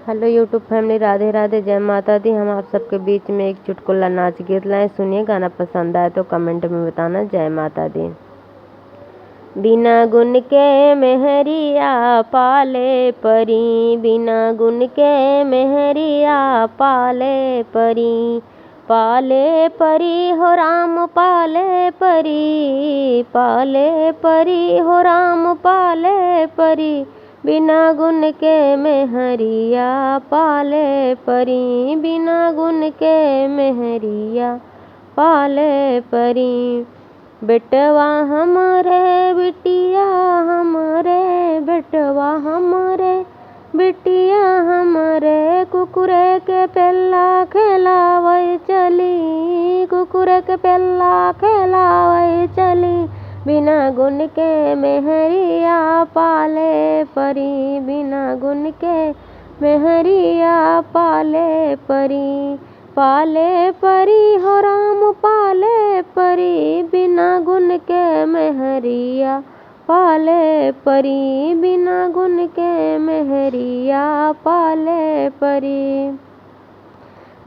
Hello YouTube family, Radhe Radhe, जय माता दी। हम आप सबके बीच में एक चुटकुला नाच गीत लाए। सुनिए, गाना पसंद आए तो कमेंट में बताना। जय माता दी। बिना गुण के मेहरिया पाले परी, बिना गुण के मेहरिया पाले परी, पाले परी हो राम पाले परी, पाले परी हो राम पाले परी, बिना गुण के मेहरिया पाले परी, बिना गुण के मेहरिया पाले परी। बेटवा हमरे बिटिया हमरे, बेटवा हमरे बिटिया हमरे, कुकुरे के पेल्ला खेलावे चली, कुकुरे के पेल्ला खेलावे चली, बिना गुण के मेहरिया पाले परी, बिना गुण के मेहरिया पाले परी, पाले परी हो राम पाले परी, बिना गुण के मेहरिया पाले परी, बिना गुण के मेहरिया पाले परी।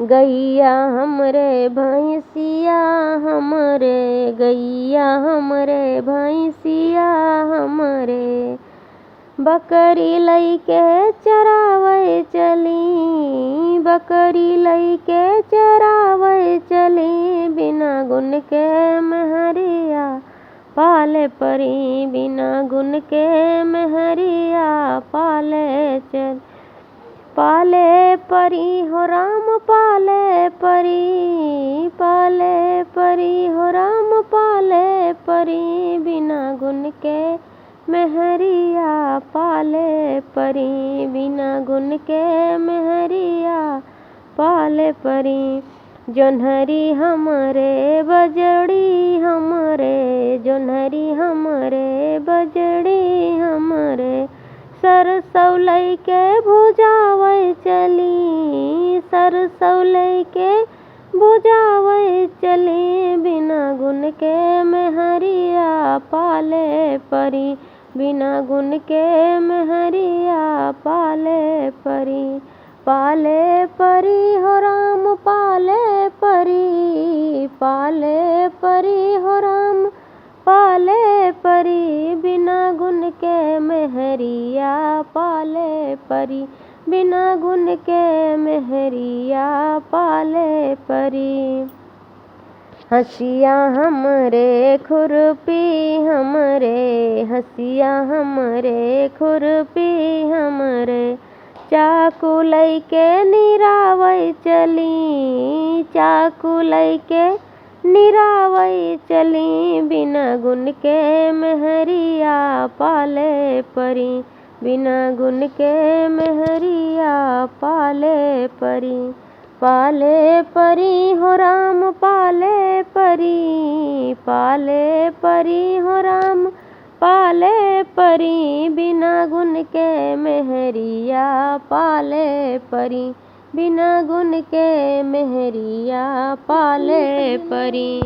गैया हमरे भैंसिया हमरे, गैया हमरे भैंसिया हमरे, बकरी लइके चरावे चली, बकरी लइके चरावे चली, बिना गुण के मेहरिया पाले परी, बिना गुण के मेहरिया पाले चल, पाले परी हो राम पाले परी, पाले परी हो राम पाले परी, बिना गुण के मेहरिया पाले परी, बिना गुण के मेहरिया पाले परी। जोन्हरी हमरे बजड़ी हमरे, जोन्हरी हमरे बजड़ी हमरे, सरसौ लइके भुजावे चली, सरसौ लइके भुजावे चली, बिना गुण के मेहरिया पाले परी, बिना गुण के मेहरिया पाले परी, पाले परी हो राम पाले परी, पाले परी हो राम पाले परी, बिना गुण के मेहरिया पाले परी, बिना गुण के मेहरिया पाले परी। हसिया हमरे खुरपी हमरे, हसिया हमरे खुरपी हमरे, चाकू लइके निरावे चली, चाकू लइके निरावे चली, बिना गुण के मेहरिया पाले परी, बिना गुण के मेहरिया पाले परी, पाले परी हो राम पाले परी, पाले परी हो राम पाले परी, बिना गुण के मेहरिया पाले परी, बिना गुण के मेहरिया पाले परी।